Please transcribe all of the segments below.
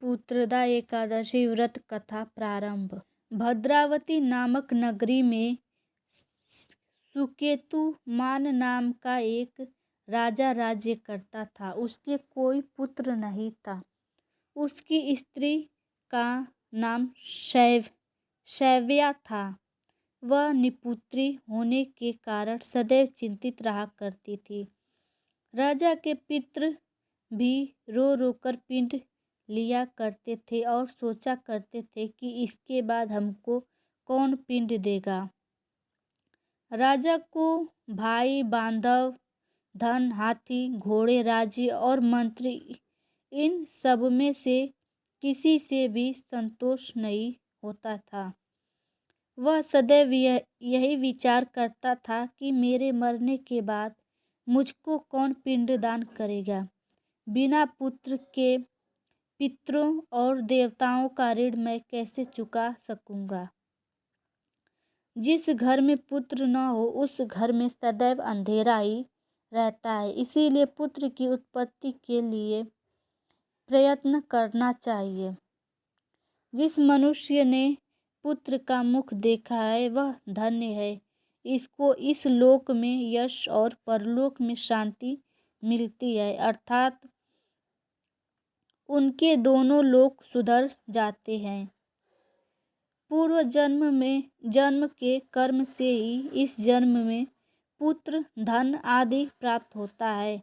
पुत्रदा एकादशी व्रत कथा प्रारंभ। भद्रावती नामक नगरी में सुकेतुमान नाम का एक राजा राज्य करता था। उसके कोई पुत्र नहीं था। उसकी स्त्री का नाम शैव्या था। वह निपुत्री होने के कारण सदैव चिंतित रहा करती थी। राजा के पितृ भी रो रो कर पिंड लिया करते थे और सोचा करते थे कि इसके बाद हमको कौन पिंड देगा। राजा को भाई बांधव, धन, हाथी, घोड़े, राज्य और मंत्री, इन सब में से किसी से भी संतोष नहीं होता था। वह सदैव यही विचार करता था कि मेरे मरने के बाद मुझको कौन पिंडदान करेगा। बिना पुत्र के पितरों और देवताओं का ऋण मैं कैसे चुका सकूंगा। जिस घर में पुत्र न हो उस घर में सदैव अंधेरा ही रहता है। इसीलिए पुत्र की उत्पत्ति के लिए प्रयत्न करना चाहिए। जिस मनुष्य ने पुत्र का मुख देखा है वह धन्य है। इसको इस लोक में यश और परलोक में शांति मिलती है, अर्थात उनके दोनों लोक सुधर जाते हैं। पूर्व जन्म के कर्म से ही इस जन्म में पुत्र, धन आदि प्राप्त होता है।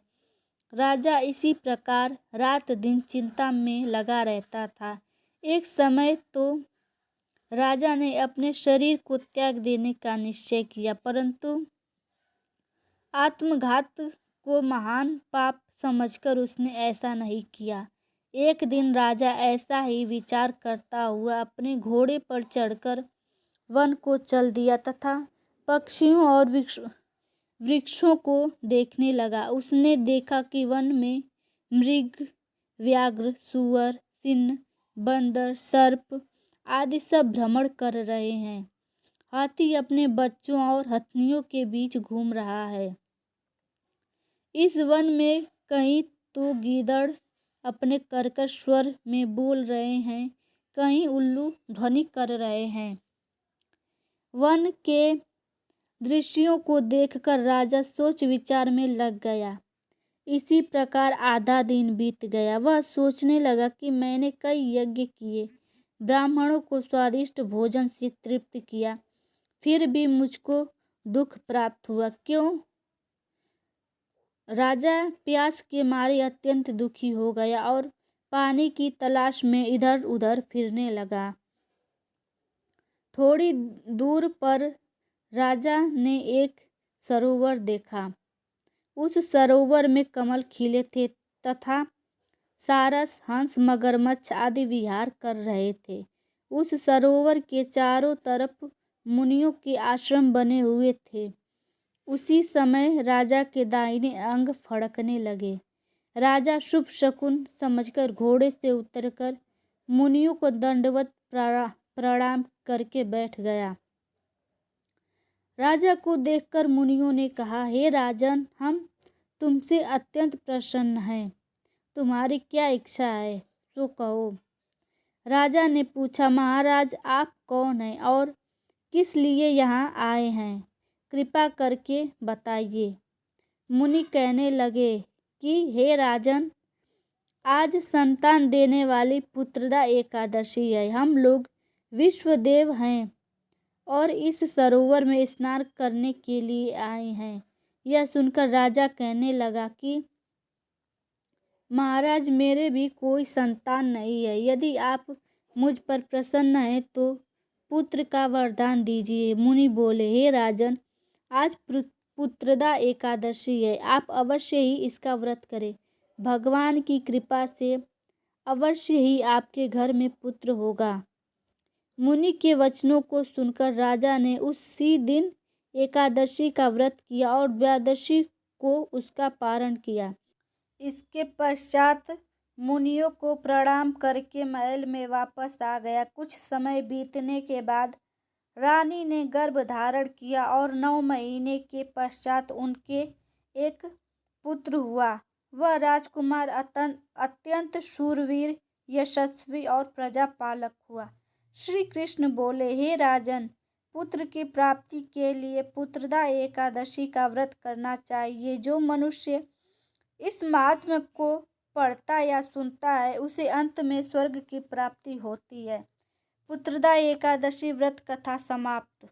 राजा इसी प्रकार रात दिन चिंता में लगा रहता था। एक समय तो राजा ने अपने शरीर को त्याग देने का निश्चय किया, परंतु आत्मघात को महान पाप समझकर उसने ऐसा नहीं किया। एक दिन राजा ऐसा ही विचार करता हुआ अपने घोड़े पर चढ़कर वन को चल दिया तथा पक्षियों और वृक्षों को देखने लगा। उसने देखा कि वन में मृग, व्याघ्र, सूअर, सिंह, बंदर, सर्प आदि सब भ्रमण कर रहे हैं। हाथी अपने बच्चों और हथनियों के बीच घूम रहा है। इस वन में कहीं तो गीदड़ अपने कर्कश स्वर में बोल रहे हैं, कहीं उल्लू ध्वनि कर रहे हैं। वन के दृश्यों को देखकर राजा सोच विचार में लग गया। इसी प्रकार आधा दिन बीत गया। वह सोचने लगा कि मैंने कई यज्ञ किए, ब्राह्मणों को स्वादिष्ट भोजन से तृप्त किया, फिर भी मुझको दुख प्राप्त हुआ। क्यों? राजा प्यास के मारे अत्यंत दुखी हो गया और पानी की तलाश में इधर उधर फिरने लगा। थोड़ी दूर पर राजा ने एक सरोवर देखा। उस सरोवर में कमल खिले थे तथा सारस, हंस, मगरमच्छ आदि विहार कर रहे थे। उस सरोवर के चारों तरफ मुनियों के आश्रम बने हुए थे। उसी समय राजा के दाहिने अंग फड़कने लगे। राजा शुभ शकुन समझकर घोड़े से उतरकर मुनियों को दंडवत प्रणाम करके बैठ गया। राजा को देखकर मुनियों ने कहा, हे राजन, हम तुमसे अत्यंत प्रसन्न हैं। तुम्हारी क्या इच्छा है सो कहो। राजा ने पूछा, महाराज आप कौन हैं और किस लिए यहाँ आए हैं, कृपा करके बताइए। मुनि कहने लगे कि हे राजन, आज संतान देने वाली पुत्रदा एकादशी है। हम लोग विश्वदेव हैं और इस सरोवर में स्नान करने के लिए आए हैं। यह सुनकर राजा कहने लगा कि महाराज, मेरे भी कोई संतान नहीं है। यदि आप मुझ पर प्रसन्न हैं तो पुत्र का वरदान दीजिए। मुनि बोले, हे राजन, आज पुत्रदा एकादशी है। आप अवश्य ही इसका व्रत करें। भगवान की कृपा से अवश्य ही आपके घर में पुत्र होगा। मुनि के वचनों को सुनकर राजा ने उसी दिन एकादशी का व्रत किया और द्वादशी को उसका पारण किया। इसके पश्चात मुनियों को प्रणाम करके महल में वापस आ गया। कुछ समय बीतने के बाद रानी ने गर्भ धारण किया और 9 महीने के पश्चात उनके एक पुत्र हुआ। वह राजकुमार अत्यंत शूरवीर, यशस्वी और प्रजापालक हुआ। श्री कृष्ण बोले, हे राजन, पुत्र की प्राप्ति के लिए पुत्रदा एकादशी का व्रत करना चाहिए। जो मनुष्य इस महात्म्य को पढ़ता या सुनता है उसे अंत में स्वर्ग की प्राप्ति होती है। पुत्रदा एकादशी व्रत कथा समाप्त।